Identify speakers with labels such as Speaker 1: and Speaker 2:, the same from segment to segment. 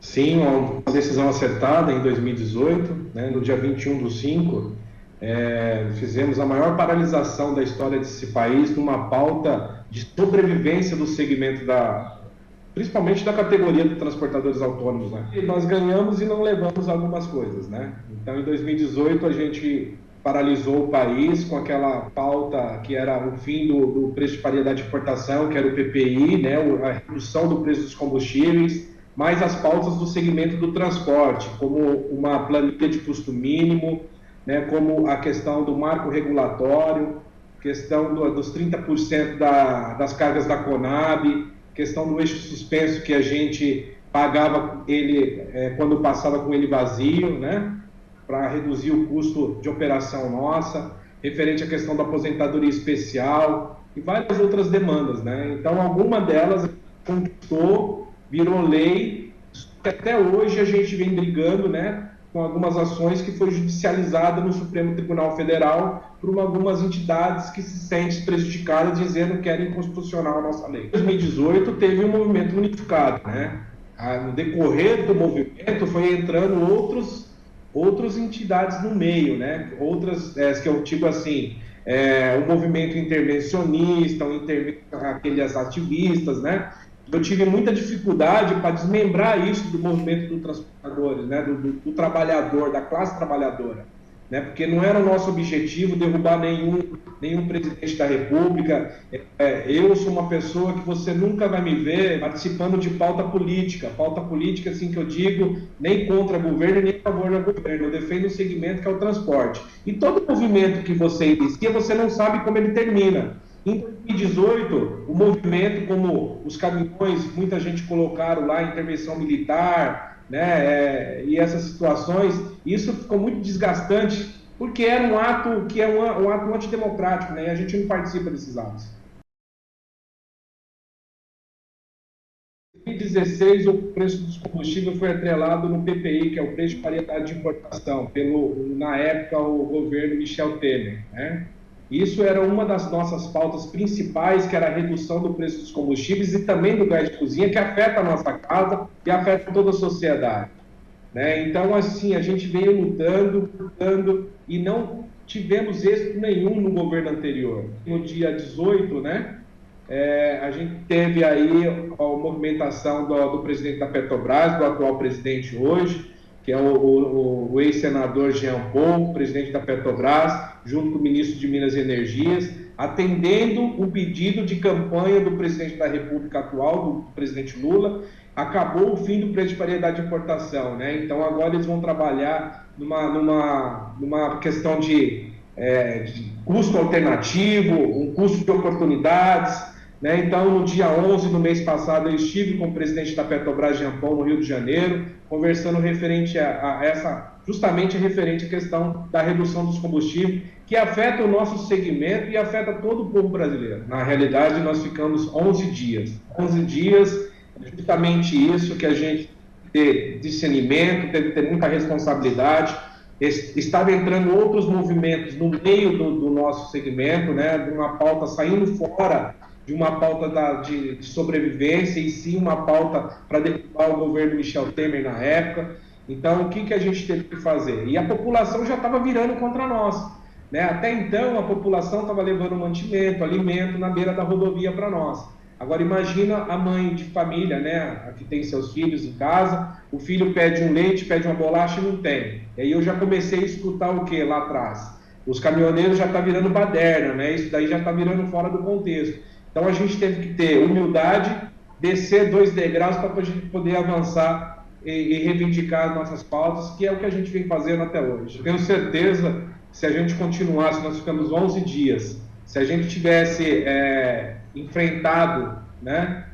Speaker 1: Sim, uma decisão acertada em 2018, né, no dia 21/5, fizemos a maior paralisação da história desse país numa pauta de sobrevivência do segmento principalmente da categoria de transportadores autônomos, né? E nós ganhamos e não levamos algumas coisas, né? Então, em 2018, a gente paralisou o país com aquela pauta que era o fim do preço de paridade de importação, que era o PPI, né? A redução do preço dos combustíveis, mais as pautas do segmento do transporte, como uma planilha de custo mínimo, né? Como a questão do marco regulatório, questão dos 30% das cargas da Conab, questão do eixo suspenso que a gente pagava ele quando passava com ele vazio, né? Para reduzir o custo de operação nossa, referente à questão da aposentadoria especial e várias outras demandas, né? Então, alguma delas conquistou, virou lei, que até hoje a gente vem brigando, né? Com algumas ações que foi judicializada no Supremo Tribunal Federal por algumas entidades que se sentem prejudicadas, dizendo que era inconstitucional a nossa lei. Em 2018 teve um movimento unificado, né? No decorrer do movimento foi entrando outras entidades no meio, né? Outras, que eu tipo assim, o movimento intervencionista, aqueles ativistas, né? Eu tive muita dificuldade para desmembrar isso do movimento dos transportadores, né? Do trabalhador, da classe trabalhadora, né? Porque não era o nosso objetivo derrubar nenhum presidente da República. Eu sou uma pessoa que você nunca vai me ver participando de pauta política, assim que eu digo, nem contra governo, nem a favor do governo. Eu defendo um segmento que é o transporte. E todo movimento que você inicia, você não sabe como ele termina. Em 2018, o movimento, como os caminhões, muita gente colocaram lá intervenção militar, né, e essas situações, isso ficou muito desgastante, porque era um ato que é um ato antidemocrático, né, e a gente não participa desses atos. Em 2016, o preço dos combustíveis foi atrelado no PPI, que é o preço de paridade de importação, na época, o governo Michel Temer, né? Isso era uma das nossas pautas principais, que era a redução do preço dos combustíveis e também do gás de cozinha, que afeta a nossa casa e afeta toda a sociedade, né? Então, assim, a gente veio lutando e não tivemos êxito nenhum no governo anterior. No dia 18, né, a gente teve aí a movimentação do presidente da Petrobras, do atual presidente hoje, que é o ex-senador Jean Paul, presidente da Petrobras, junto com o ministro de Minas e Energias, atendendo o pedido de campanha do presidente da República atual, do presidente Lula. Acabou o fim do preço de paridade de importação, né? Então agora eles vão trabalhar numa questão de custo alternativo, um custo de oportunidades, né? Então, no dia 11 do mês passado, eu estive com o presidente da Petrobras, Jean Paul, no Rio de Janeiro, conversando referente a essa, justamente referente à questão da redução dos combustíveis, que afeta o nosso segmento e afeta todo o povo brasileiro. Na realidade, nós ficamos 11 dias. 11 dias, justamente isso que a gente ter discernimento, ter muita responsabilidade. Estava entrando outros movimentos no meio do nosso segmento, né, de uma pauta saindo fora de uma pauta de sobrevivência, e sim uma pauta para derrubar o governo Michel Temer na época. Então, o que a gente teve que fazer? E a população já estava virando contra nós, né? Até então, a população estava levando mantimento, alimento na beira da rodovia para nós. Agora, imagina a mãe de família, né, que tem seus filhos em casa, o filho pede um leite, pede uma bolacha e não tem. E aí eu já comecei a escutar o que lá atrás? Os caminhoneiros já estão virando baderna, né? Isso daí já está virando fora do contexto. Então a gente teve que ter humildade, descer 2 degraus para a gente poder avançar e reivindicar as nossas pautas, que é o que a gente vem fazendo até hoje. Eu tenho certeza que se a gente continuasse, nós ficamos 11 dias, se a gente tivesse enfrentado, né,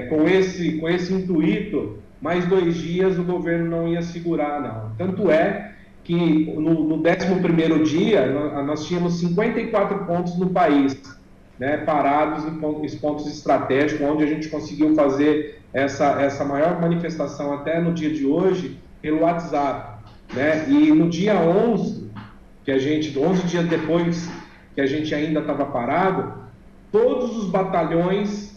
Speaker 1: com esse intuito, mais 2 dias o governo não ia segurar, não. Tanto é que no 11º dia, nós tínhamos 54 pontos no país, né, parados em pontos estratégicos, onde a gente conseguiu fazer essa maior manifestação até no dia de hoje pelo WhatsApp, né? E no dia 11, 11 dias depois que a gente ainda estava parado, todos os batalhões,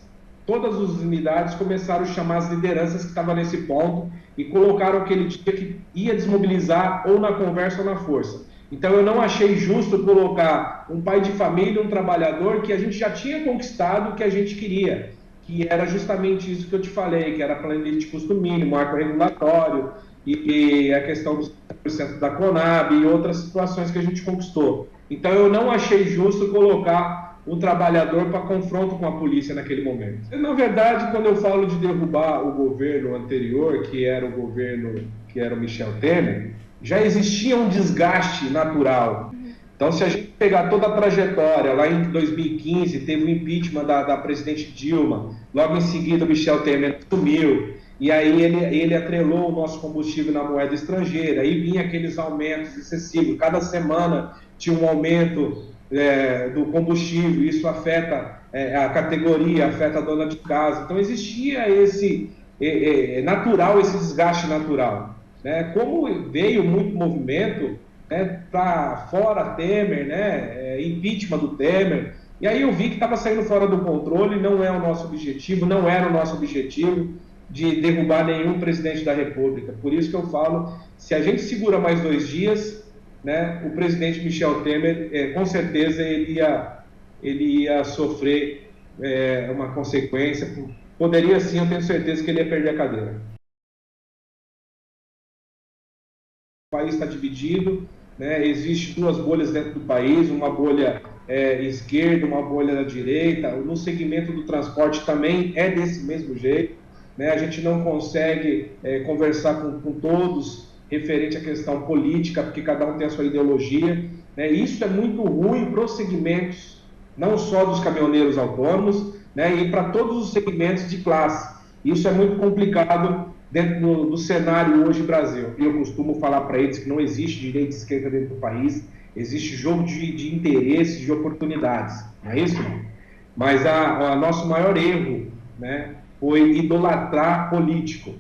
Speaker 1: todas as unidades começaram a chamar as lideranças que estavam nesse ponto e colocaram que ele tinha que ia desmobilizar ou na conversa ou na força. Então eu não achei justo colocar um pai de família, um trabalhador, que a gente já tinha conquistado o que a gente queria, que era justamente isso que eu te falei, que era a planilha de custo mínimo, marco regulatório e a questão dos 100% da Conab e outras situações que a gente conquistou. Então eu não achei justo colocar o trabalhador para confronto com a polícia naquele momento. Na verdade, quando eu falo de derrubar o governo anterior, que era o governo, que era o Michel Temer, já existia um desgaste natural. Então, se a gente pegar toda a trajetória, lá em 2015, teve o impeachment da presidente Dilma, logo em seguida o Michel Temer assumiu, e aí ele atrelou o nosso combustível na moeda estrangeira, aí vinha aqueles aumentos excessivos, cada semana tinha um aumento do combustível, isso afeta a categoria, afeta a dona de casa. Então existia esse natural, esse desgaste natural, né? Como veio muito movimento, né, para fora Temer, né, impeachment do Temer, e aí eu vi que estava saindo fora do controle, não é o nosso objetivo, não era o nosso objetivo de derrubar nenhum presidente da República. Por isso que eu falo, se a gente segura mais 2 dias, né, o presidente Michel Temer, com certeza ele ia sofrer uma consequência, poderia sim, eu tenho certeza que ele ia perder a cadeira. O país está dividido, né? Existem 2 bolhas dentro do país, uma bolha esquerda, uma bolha da direita. No segmento do transporte também é desse mesmo jeito, né? A gente não consegue conversar com todos referente à questão política, porque cada um tem a sua ideologia, né? Isso é muito ruim para os segmentos, não só dos caminhoneiros autônomos, né? E para todos os segmentos de classe. Isso é muito complicado dentro do cenário hoje Brasil. E eu costumo falar para eles que não existe direita e esquerda dentro do país, existe jogo de interesses, de oportunidades, não é isso? Mas o nosso maior erro, né, foi idolatrar político.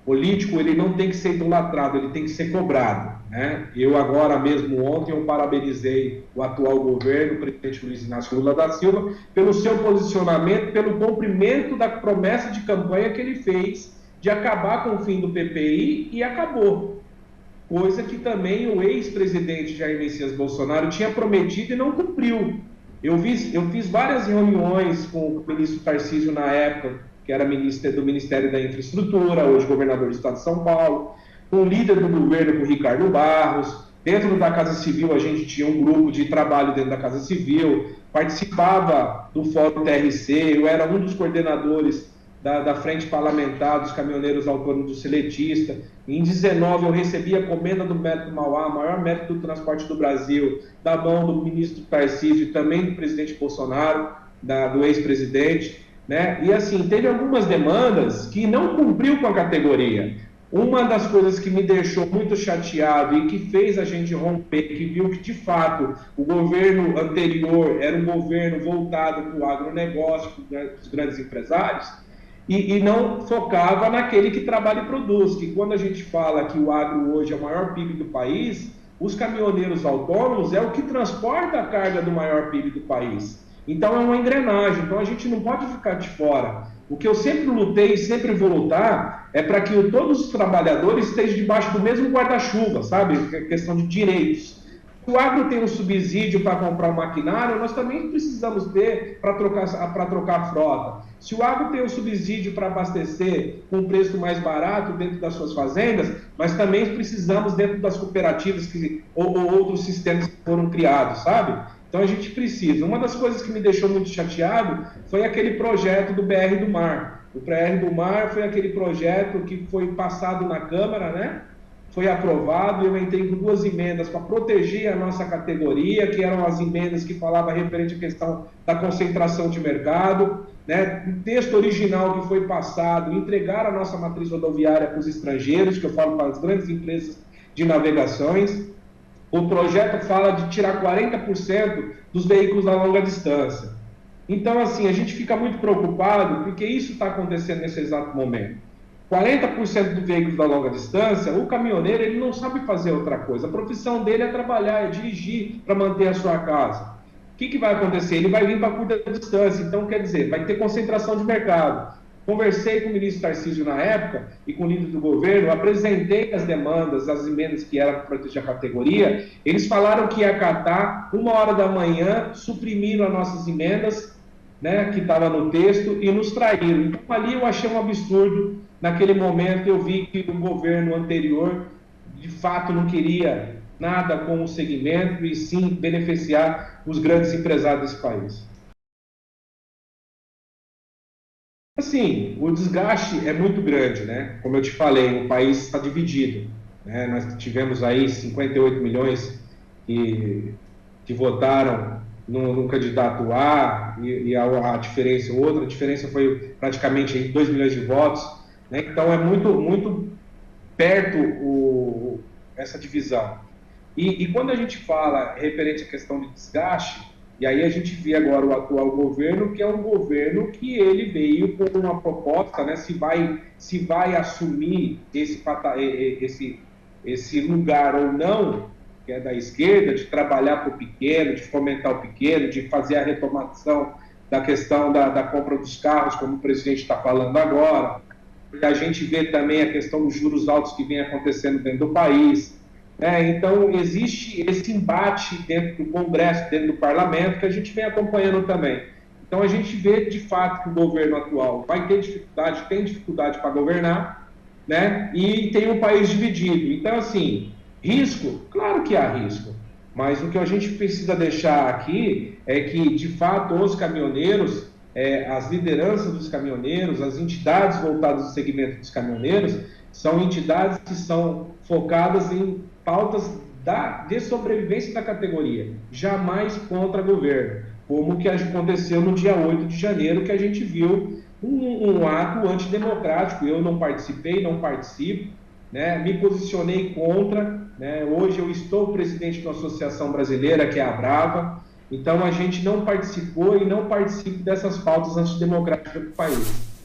Speaker 1: Político, ele não tem que ser idolatrado, ele tem que ser cobrado, né? Eu agora mesmo, ontem, eu parabenizei o atual governo, o presidente Luiz Inácio Lula da Silva, pelo seu posicionamento, pelo cumprimento da promessa de campanha que ele fez de acabar com o fim do PPI, e acabou. Coisa que também o ex-presidente Jair Messias Bolsonaro tinha prometido e não cumpriu. Eu fiz várias reuniões com o ministro Tarcísio na época, que era ministro do Ministério da Infraestrutura, hoje governador do estado de São Paulo, com o líder do governo, com o Ricardo Barros. Dentro da Casa Civil, a gente tinha um grupo de trabalho dentro da Casa Civil, participava do Fórum TRC, eu era um dos coordenadores da Frente Parlamentar dos Caminhoneiros Autônomos do Seletista. Em 19 eu recebi a comenda do Metro Mauá, maior metro do transporte do Brasil, da mão do ministro Tarcísio e também do presidente Bolsonaro, do ex-presidente, né? E assim, teve algumas demandas que não cumpriu com a categoria. Uma das coisas que me deixou muito chateado e que fez a gente romper, que viu que de fato o governo anterior era um governo voltado para o agronegócio, para os grandes empresários, e não focava naquele que trabalha e produz, que quando a gente fala que o agro hoje é o maior PIB do país, os caminhoneiros autônomos é o que transporta a carga do maior PIB do país. Então é uma engrenagem, então a gente não pode ficar de fora. O que eu sempre lutei e sempre vou lutar é para que todos os trabalhadores estejam debaixo do mesmo guarda-chuva, sabe? A questão de direitos. Se o agro tem um subsídio para comprar um maquinário, nós também precisamos ter para trocar a frota. Se o agro tem um subsídio para abastecer com um preço mais barato dentro das suas fazendas, nós também precisamos dentro das cooperativas ou outros sistemas que foram criados, sabe? Então a gente precisa. Uma das coisas que me deixou muito chateado foi aquele projeto do BR do Mar. O BR do Mar foi aquele projeto que foi passado na Câmara, né? Foi aprovado, eu entrei com 2 emendas para proteger a nossa categoria, que eram as emendas que falavam referente à questão da concentração de mercado, né? O texto original que foi passado, entregar a nossa matriz rodoviária para os estrangeiros, que eu falo para as grandes empresas de navegações. O projeto fala de tirar 40% dos veículos da longa distância. Então, assim, a gente fica muito preocupado porque isso está acontecendo nesse exato momento. 40% do veículo da longa distância, o caminhoneiro ele não sabe fazer outra coisa. A profissão dele é trabalhar, é dirigir para manter a sua casa. que vai acontecer? Ele vai vir para curta distância, então quer dizer, vai ter concentração de mercado. Conversei com o ministro Tarcísio na época e com o líder do governo, apresentei as demandas, as emendas que eram para proteger a categoria, eles falaram que ia acatar 1h da manhã, suprimiram as nossas emendas, né, que estava no texto, e nos traíram. Então ali eu achei um absurdo, naquele momento eu vi que o governo anterior, de fato, não queria nada com o segmento, e sim beneficiar os grandes empresários desse país. Assim, o desgaste é muito grande, né? Como eu te falei, o país está dividido, né? Nós tivemos aí 58 milhões que votaram no candidato A e a diferença, outra diferença foi praticamente aí 2 milhões de votos, né? Então é muito perto essa divisão. E quando a gente fala referente à questão de desgaste, e aí a gente vê agora o atual governo, que é um governo que ele veio com uma proposta, né, se vai assumir esse lugar ou não, que é da esquerda, de trabalhar para o pequeno, de fomentar o pequeno, de fazer a retomação da questão da compra dos carros, como o presidente está falando agora. A gente vê também a questão dos juros altos que vem acontecendo dentro do país. Então, existe esse embate dentro do Congresso, dentro do Parlamento, que a gente vem acompanhando também. Então, a gente vê, de fato, que o governo atual vai ter dificuldade, tem dificuldade para governar, né? E tem um país dividido. Então, assim, risco? Claro que há risco. Mas o que a gente precisa deixar aqui é que, de fato, os caminhoneiros, as lideranças dos caminhoneiros, as entidades voltadas ao segmento dos caminhoneiros, são entidades que são focadas em pautas de sobrevivência da categoria, jamais contra governo, como que aconteceu no dia 8 de janeiro, que a gente viu um ato antidemocrático. Eu não participei, não participo, né? Me posicionei contra, né? Hoje eu estou presidente da Associação Brasileira, que é a Brava, então a gente não participou e não participa dessas pautas antidemocráticas do país.